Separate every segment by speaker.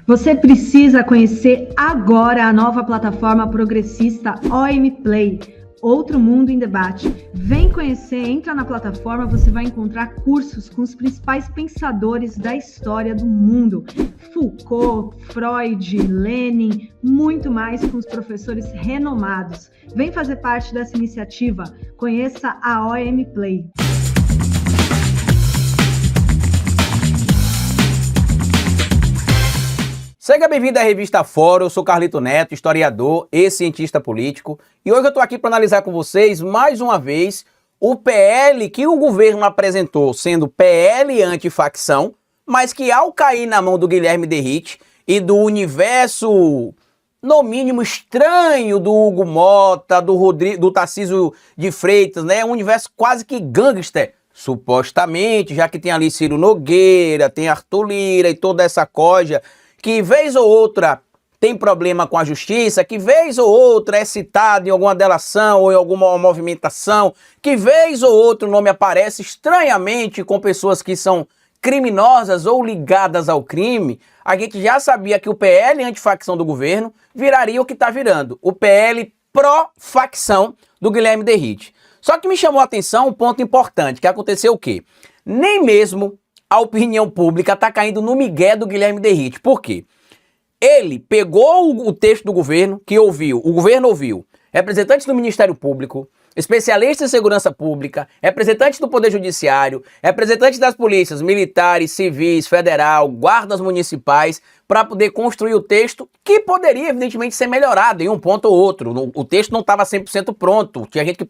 Speaker 1: Você precisa conhecer agora a nova plataforma progressista OM Play, Outro Mundo em Debate. Vem conhecer, entra na plataforma, você vai encontrar cursos com os principais pensadores da história do mundo. Foucault, Freud, Lenin, muito mais com os professores renomados. Vem fazer parte dessa iniciativa. Conheça a OM Play.
Speaker 2: Seja bem-vindo à revista Fórum, eu sou Carlito Neto, historiador e cientista político, e hoje eu estou aqui para analisar com vocês, mais uma vez, o PL que o governo apresentou sendo PL antifacção, mas que ao cair na mão do Guilherme Derrite e do universo, no mínimo, estranho do Hugo Mota, do Tarcísio de Freitas, né, um universo quase que gangster, supostamente, já que tem ali Ciro Nogueira, tem Arthur Lira e toda essa coja, que vez ou outra tem problema com a justiça, que vez ou outra é citado em alguma delação ou em alguma movimentação, que vez ou outra o nome aparece estranhamente com pessoas que são criminosas ou ligadas ao crime, a gente já sabia que o PL antifacção do governo viraria o que está virando, o PL pró-facção do Guilherme Derrite. Só que me chamou a atenção um ponto importante, que aconteceu o quê? Nem mesmo a opinião pública está caindo no migué do Guilherme Derrite. Por quê? Ele pegou o texto do governo, o governo ouviu representantes do Ministério Público, especialistas em segurança pública, representantes do Poder Judiciário, representantes das polícias militares, civis, federal, guardas municipais, para poder construir o texto que poderia, evidentemente, ser melhorado em um ponto ou outro. O texto não estava 100% pronto, tinha gente que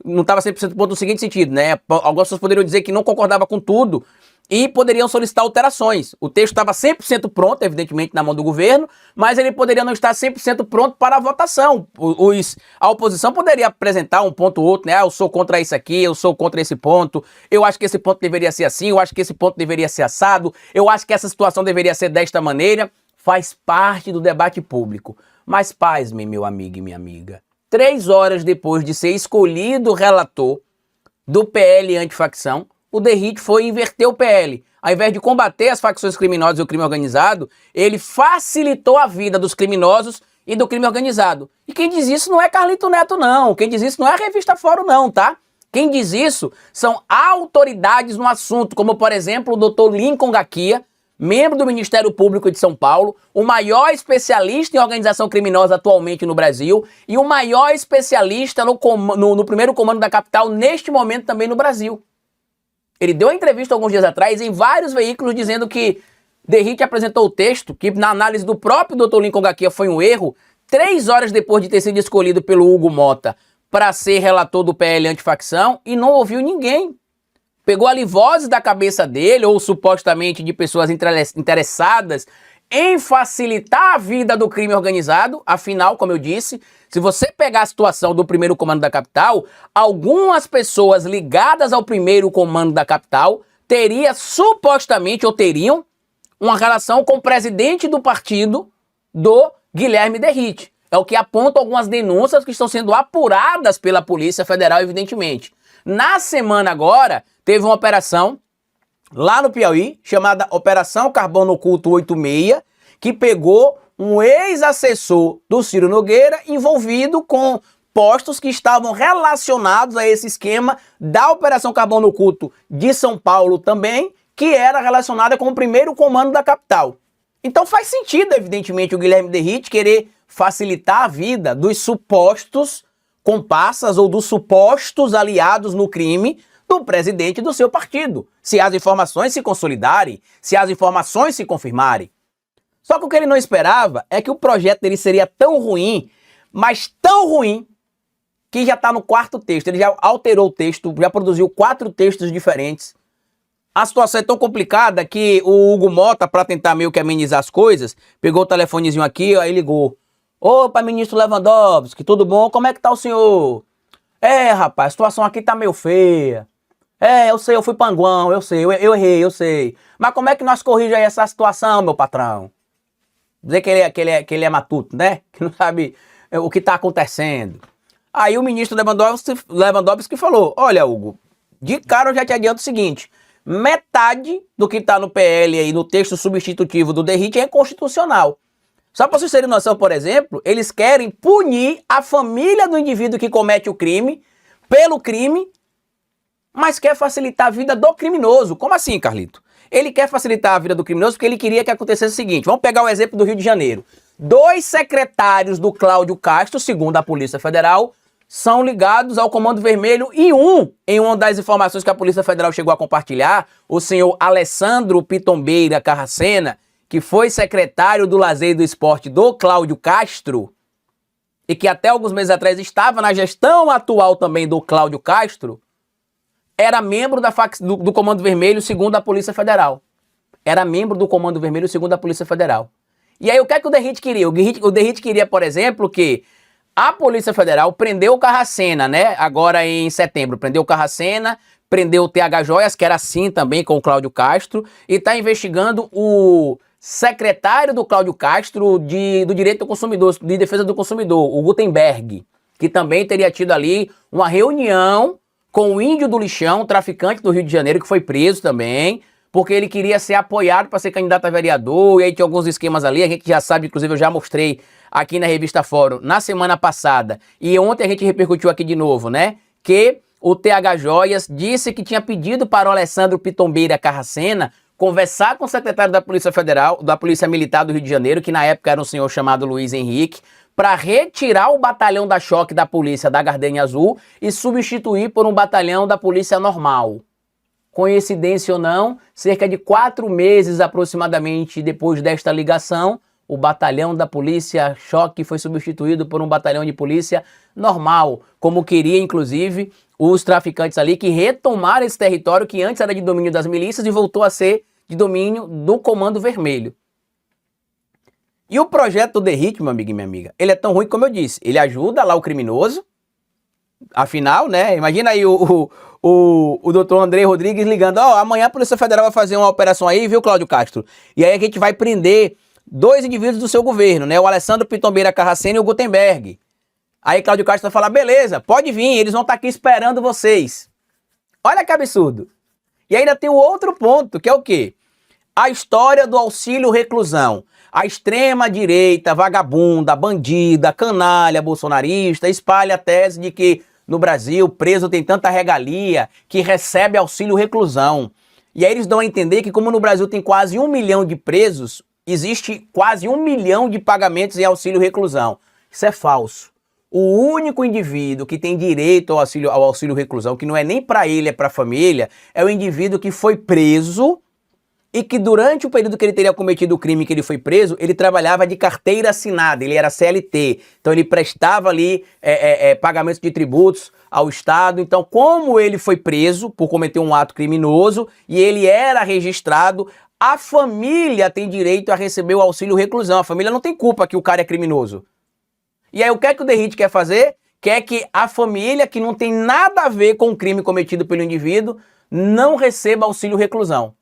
Speaker 2: não estava 100% pronto no seguinte sentido, né? Algumas pessoas poderiam dizer que não concordava com tudo, e poderiam solicitar alterações. O texto estava 100% pronto, evidentemente, na mão do governo, mas ele poderia não estar 100% pronto para a votação. A oposição poderia apresentar um ponto ou outro, né? Eu sou contra isso aqui, eu sou contra esse ponto, eu acho que esse ponto deveria ser assim, eu acho que esse ponto deveria ser assado, eu acho que essa situação deveria ser desta maneira. Faz parte do debate público. Mas pasme, meu amigo e minha amiga, 3 horas depois de ser escolhido o relator do PL antifacção, o Derrite foi inverter o PL. Ao invés de combater as facções criminosas e o crime organizado, ele facilitou a vida dos criminosos e do crime organizado. E quem diz isso não é Carlito Neto, não. Quem diz isso não é a revista Fórum, não, tá? Quem diz isso são autoridades no assunto, como, por exemplo, o Dr. Lincoln Gaquia, membro do Ministério Público de São Paulo, o maior especialista em organização criminosa atualmente no Brasil e o maior especialista no primeiro comando da capital neste momento também no Brasil. Ele deu uma entrevista alguns dias atrás em vários veículos dizendo que Derrite apresentou o texto, que na análise do próprio Dr. Lincoln Gaquia foi um erro, 3 horas depois de ter sido escolhido pelo Hugo Mota para ser relator do PL antifacção e não ouviu ninguém. Pegou ali vozes da cabeça dele, ou supostamente de pessoas interessadas em facilitar a vida do crime organizado. Afinal, como eu disse, se você pegar a situação do primeiro comando da capital, algumas pessoas ligadas ao primeiro comando da capital teriam uma relação com o presidente do partido do Guilherme Derrite. É o que aponta algumas denúncias que estão sendo apuradas pela Polícia Federal, evidentemente. Na semana agora, teve uma operação lá no Piauí, chamada Operação Carbono Oculto 86, que pegou um ex-assessor do Ciro Nogueira envolvido com postos que estavam relacionados a esse esquema da Operação Carbono Oculto de São Paulo também, que era relacionada com o primeiro comando da capital. Então faz sentido, evidentemente, o Guilherme Derrite querer facilitar a vida dos supostos comparsas ou dos supostos aliados no crime do presidente do seu partido, se as informações se consolidarem, se as informações se confirmarem. Só que o que ele não esperava é que o projeto dele seria tão ruim, mas tão ruim, que já está no 4º texto. Ele já alterou o texto, já produziu 4 textos diferentes. A situação é tão complicada que o Hugo Mota, para tentar meio que amenizar as coisas, pegou o telefonezinho aqui, aí ligou. Opa, ministro Lewandowski, tudo bom? Como é que tá o senhor? Rapaz, a situação aqui tá meio feia. Eu sei, eu fui panguão, eu sei, eu errei, eu sei. Mas como é que nós corrigimos essa situação, meu patrão? Dizer que ele é matuto, né? Que não sabe o que tá acontecendo. Aí o ministro Lewandowski falou, olha, Hugo, de cara eu já te adianto o seguinte, metade do que está no PL aí, no texto substitutivo do Derrite, é inconstitucional. Só para vocês terem noção, por exemplo, eles querem punir a família do indivíduo que comete o crime, pelo crime, mas quer facilitar a vida do criminoso. Como assim, Carlito? Ele quer facilitar a vida do criminoso porque ele queria que acontecesse o seguinte, vamos pegar o exemplo do Rio de Janeiro. 2 secretários do Cláudio Castro, segundo a Polícia Federal, são ligados ao Comando Vermelho e em uma das informações que a Polícia Federal chegou a compartilhar, o senhor Alessandro Pitombeira Carracena, que foi secretário do Lazer e do Esporte do Cláudio Castro, e que até alguns meses atrás estava na gestão atual também do Cláudio Castro, era membro do Comando Vermelho, segundo a Polícia Federal. Era membro do Comando Vermelho, segundo a Polícia Federal. E aí, o que é que o Derrite queria? O Derrite queria, por exemplo, que a Polícia Federal prendeu o Carracena, né? Agora em setembro, prendeu o Carracena, prendeu o TH Joias, que era assim também com o Cláudio Castro, e está investigando o secretário do Cláudio Castro do Direito do Consumidor, de Defesa do Consumidor, o Gutenberg, que também teria tido ali uma reunião com o Índio do Lixão, traficante do Rio de Janeiro, que foi preso também, porque ele queria ser apoiado para ser candidato a vereador, e aí tinha alguns esquemas ali, a gente já sabe, inclusive eu já mostrei aqui na revista Fórum na semana passada, e ontem a gente repercutiu aqui de novo, né, que o TH Joias disse que tinha pedido para o Alessandro Pitombeira Carracena conversar com o secretário da Polícia Federal, da Polícia Militar do Rio de Janeiro, que na época era um senhor chamado Luiz Henrique, para retirar o batalhão da choque da polícia da Gardenia Azul e substituir por um batalhão da polícia normal. Coincidência ou não, cerca de 4 meses aproximadamente depois desta ligação, o batalhão da polícia choque foi substituído por um batalhão de polícia normal, como queria inclusive os traficantes ali que retomaram esse território que antes era de domínio das milícias e voltou a ser de domínio do Comando Vermelho. E o projeto do Derrite, meu amigo e minha amiga, ele é tão ruim como eu disse, ele ajuda lá o criminoso, afinal, né, imagina aí o doutor André Rodrigues ligando, amanhã a Polícia Federal vai fazer uma operação aí, viu, Cláudio Castro? E aí a gente vai prender 2 indivíduos do seu governo, né, o Alessandro Pitombeira Carracena e o Gutenberg. Aí Cláudio Castro vai falar, beleza, pode vir, eles vão estar aqui esperando vocês. Olha que absurdo. E ainda tem o outro ponto, que é o quê? A história do auxílio reclusão. A extrema-direita, vagabunda, bandida, canalha, bolsonarista, espalha a tese de que no Brasil o preso tem tanta regalia que recebe auxílio reclusão. E aí eles dão a entender que como no Brasil tem quase 1 milhão de presos, existe quase 1 milhão de pagamentos em auxílio reclusão. Isso é falso. O único indivíduo que tem direito ao auxílio reclusão, que não é nem para ele, é para a família, é o indivíduo que foi preso e que durante o período que ele teria cometido o crime que ele foi preso, ele trabalhava de carteira assinada, ele era CLT. Então ele prestava ali pagamentos de tributos ao Estado. Então como ele foi preso por cometer um ato criminoso e ele era registrado, a família tem direito a receber o auxílio reclusão. A família não tem culpa que o cara é criminoso. E aí o que é que o Derrite quer fazer? Quer que a família, que não tem nada a ver com o crime cometido pelo indivíduo, não receba auxílio reclusão.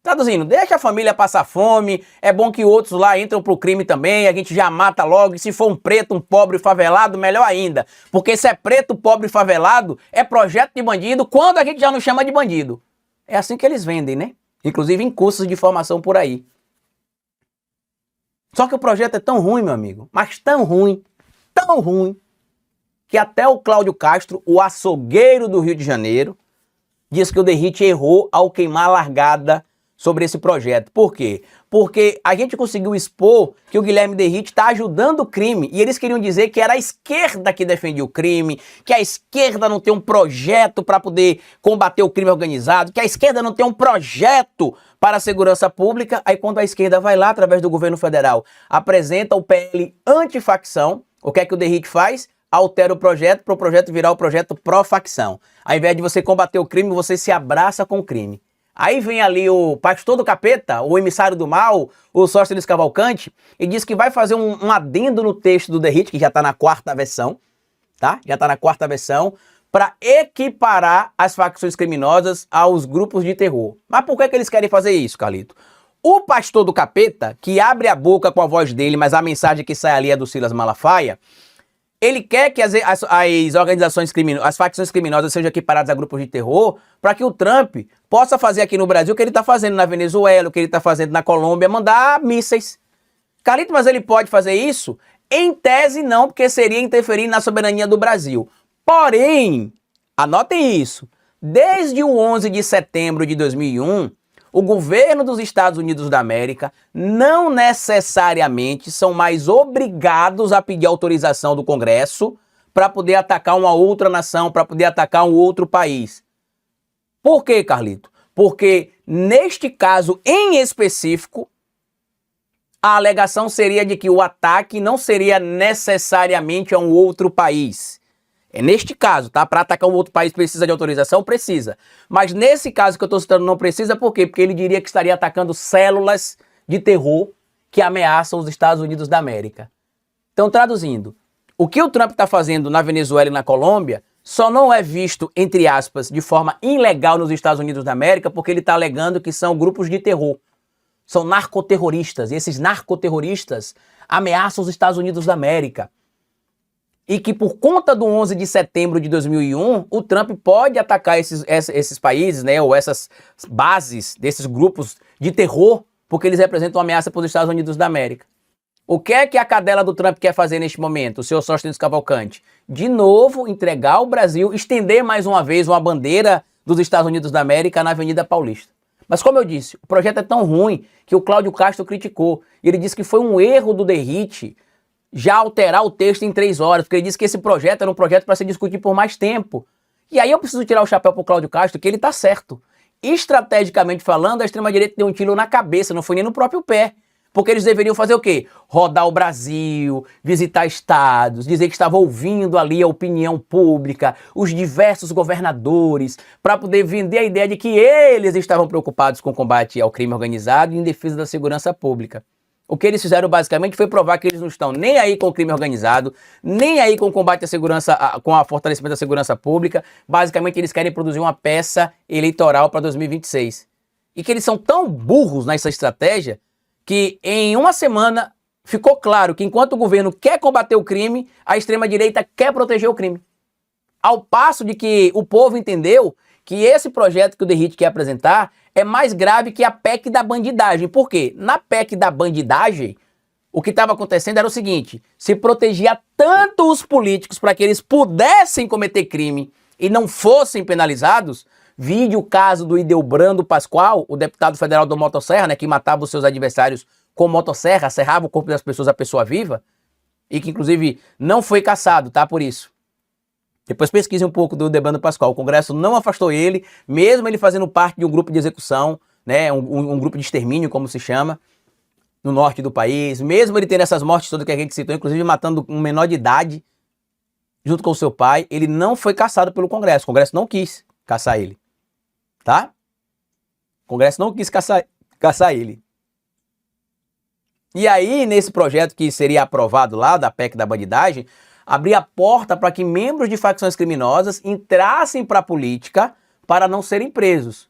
Speaker 2: Traduzindo, deixa a família passar fome, é bom que outros lá entram pro crime também, a gente já mata logo, e se for um preto, um pobre favelado, melhor ainda. Porque se é preto, pobre favelado, é projeto de bandido, quando a gente já não chama de bandido. É assim que eles vendem, né? Inclusive em cursos de formação por aí. Só que o projeto é tão ruim, meu amigo, mas tão ruim, que até o Cláudio Castro, o açougueiro do Rio de Janeiro, diz que o Derrite errou ao queimar a largada sobre esse projeto. Por quê? Porque a gente conseguiu expor que o Guilherme Derrite está ajudando o crime, e eles queriam dizer que era a esquerda que defendia o crime, que a esquerda não tem um projeto para poder combater o crime organizado, que a esquerda não tem um projeto para a segurança pública. Aí quando a esquerda vai lá, através do governo federal, apresenta o PL antifacção, o que é que o Derrite faz? Altera o projeto para o projeto virar o projeto pró-facção. Ao invés de você combater o crime, você se abraça com o crime. Aí vem ali o pastor do capeta, o emissário do mal, o Sóstenes Cavalcante, e diz que vai fazer um adendo no texto do Derrite, que já está na 4ª versão, tá? Já está na 4ª versão, para equiparar as facções criminosas aos grupos de terror. Mas por que eles querem fazer isso, Carlito? O pastor do capeta, que abre a boca com a voz dele, mas a mensagem que sai ali é do Silas Malafaia, Ele quer que as organizações criminosas, as facções criminosas sejam equiparadas a grupos de terror, para que o Trump possa fazer aqui no Brasil o que ele está fazendo na Venezuela, o que ele está fazendo na Colômbia, mandar mísseis. Carlito, mas ele pode fazer isso? Em tese não, porque seria interferir na soberania do Brasil. Porém, anotem isso, desde o 11 de setembro de 2001, o governo dos Estados Unidos da América não necessariamente são mais obrigados a pedir autorização do Congresso para poder atacar uma outra nação, para poder atacar um outro país. Por quê, Carlito? Porque neste caso em específico, a alegação seria de que o ataque não seria necessariamente a um outro país. É neste caso, tá? Para atacar um outro país precisa de autorização? Precisa. Mas nesse caso que eu estou citando não precisa, por quê? Porque ele diria que estaria atacando células de terror que ameaçam os Estados Unidos da América. Então, traduzindo, o que o Trump está fazendo na Venezuela e na Colômbia só não é visto, entre aspas, de forma ilegal nos Estados Unidos da América, porque ele está alegando que são grupos de terror. São narcoterroristas, e esses narcoterroristas ameaçam os Estados Unidos da América. E que por conta do 11 de setembro de 2001, o Trump pode atacar esses países, né, ou essas bases desses grupos de terror, porque eles representam uma ameaça para os Estados Unidos da América. O que é que a cadela do Trump quer fazer neste momento, o senhor Sóstenes Cavalcante? De novo, entregar ao Brasil, estender mais uma vez uma bandeira dos Estados Unidos da América na Avenida Paulista. Mas como eu disse, o projeto é tão ruim que o Cláudio Castro criticou. Ele disse que foi um erro do Derrite já alterar o texto em 3 horas, porque ele disse que esse projeto era um projeto para se discutir por mais tempo. E aí eu preciso tirar o chapéu para o Cláudio Castro, que ele está certo. Estrategicamente falando, a extrema-direita deu um tiro na cabeça, não foi nem no próprio pé. Porque eles deveriam fazer o quê? Rodar o Brasil, visitar estados, dizer que estava ouvindo ali a opinião pública, os diversos governadores, para poder vender a ideia de que eles estavam preocupados com o combate ao crime organizado e em defesa da segurança pública. O que eles fizeram basicamente foi provar que eles não estão nem aí com o crime organizado, nem aí com o combate à segurança, com o fortalecimento da segurança pública. Basicamente eles querem produzir uma peça eleitoral para 2026. E que eles são tão burros nessa estratégia que em uma semana ficou claro que enquanto o governo quer combater o crime, a extrema-direita quer proteger o crime. Ao passo de que o povo entendeu que esse projeto que o Derrite quer apresentar é mais grave que a PEC da bandidagem. Por quê? Na PEC da bandidagem, o que estava acontecendo era o seguinte: se protegia tanto os políticos para que eles pudessem cometer crime e não fossem penalizados. Vide o caso do Ildebrando Pascoal, o deputado federal do Motosserra, né, que matava os seus adversários com motosserra, serrava o corpo das pessoas, a pessoa viva, e que inclusive não foi cassado, tá, por isso. Depois pesquise um pouco do Ildebrando Pascoal. O Congresso não afastou ele, mesmo ele fazendo parte de um grupo de execução, né, um grupo de extermínio, como se chama, no norte do país, mesmo ele tendo essas mortes todas que a gente citou, inclusive matando um menor de idade, junto com o seu pai, ele não foi cassado pelo Congresso. O Congresso não quis cassar ele. Tá? O Congresso não quis caçar ele. E aí, nesse projeto que seria aprovado lá, da PEC da bandidagem, abria a porta para que membros de facções criminosas entrassem para a política para não serem presos.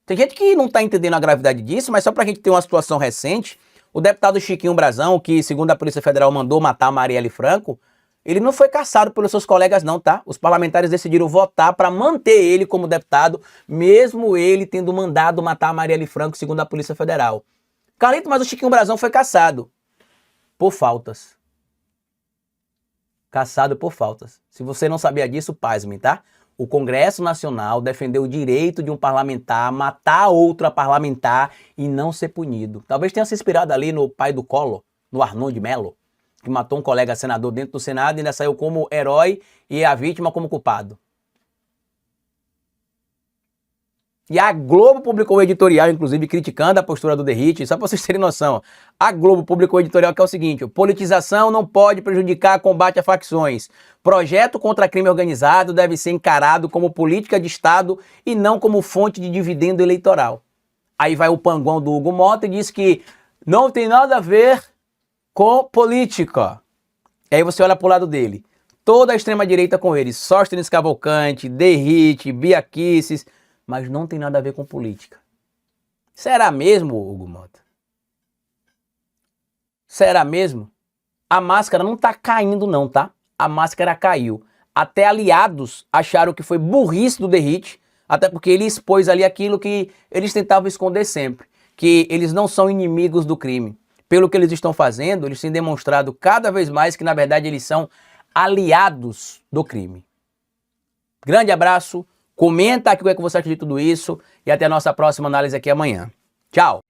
Speaker 2: Tem gente que não está entendendo a gravidade disso, mas só para a gente ter uma situação recente, o deputado Chiquinho Brazão, que segundo a Polícia Federal mandou matar a Marielle Franco, ele não foi cassado pelos seus colegas não, tá? Os parlamentares decidiram votar para manter ele como deputado, mesmo ele tendo mandado matar a Marielle Franco, segundo a Polícia Federal. Carlito, mas o Chiquinho Brazão foi cassado por faltas. Cassado por faltas. Se você não sabia disso, pasme, tá? O Congresso Nacional defendeu o direito de um parlamentar matar outra parlamentar e não ser punido. Talvez tenha se inspirado ali no pai do Collor, no Arnon de Mello, que matou um colega senador dentro do Senado e ainda saiu como herói e a vítima como culpado. E a Globo publicou um editorial, inclusive, criticando a postura do Derrite, só para vocês terem noção. A Globo publicou um editorial que é o seguinte: politização não pode prejudicar o combate a facções. Projeto contra crime organizado deve ser encarado como política de Estado e não como fonte de dividendo eleitoral. Aí vai o panguão do Hugo Mota e diz que não tem nada a ver com política. E aí você olha pro lado dele. Toda a extrema-direita com ele. Sóstenes Cavalcante, Derrite, Bia Kicis, mas não tem nada a ver com política. Será mesmo, Hugo Mota? Será mesmo? A máscara não tá caindo não, tá? a máscara caiu. Até aliados acharam que foi burrice do Derrite, até porque ele expôs ali aquilo que eles tentavam esconder sempre, que eles não são inimigos do crime. Pelo que eles estão fazendo, eles têm demonstrado cada vez mais que, na verdade, eles são aliados do crime. Grande abraço, comenta aqui o que é que você acha de tudo isso e até a nossa próxima análise aqui amanhã. Tchau!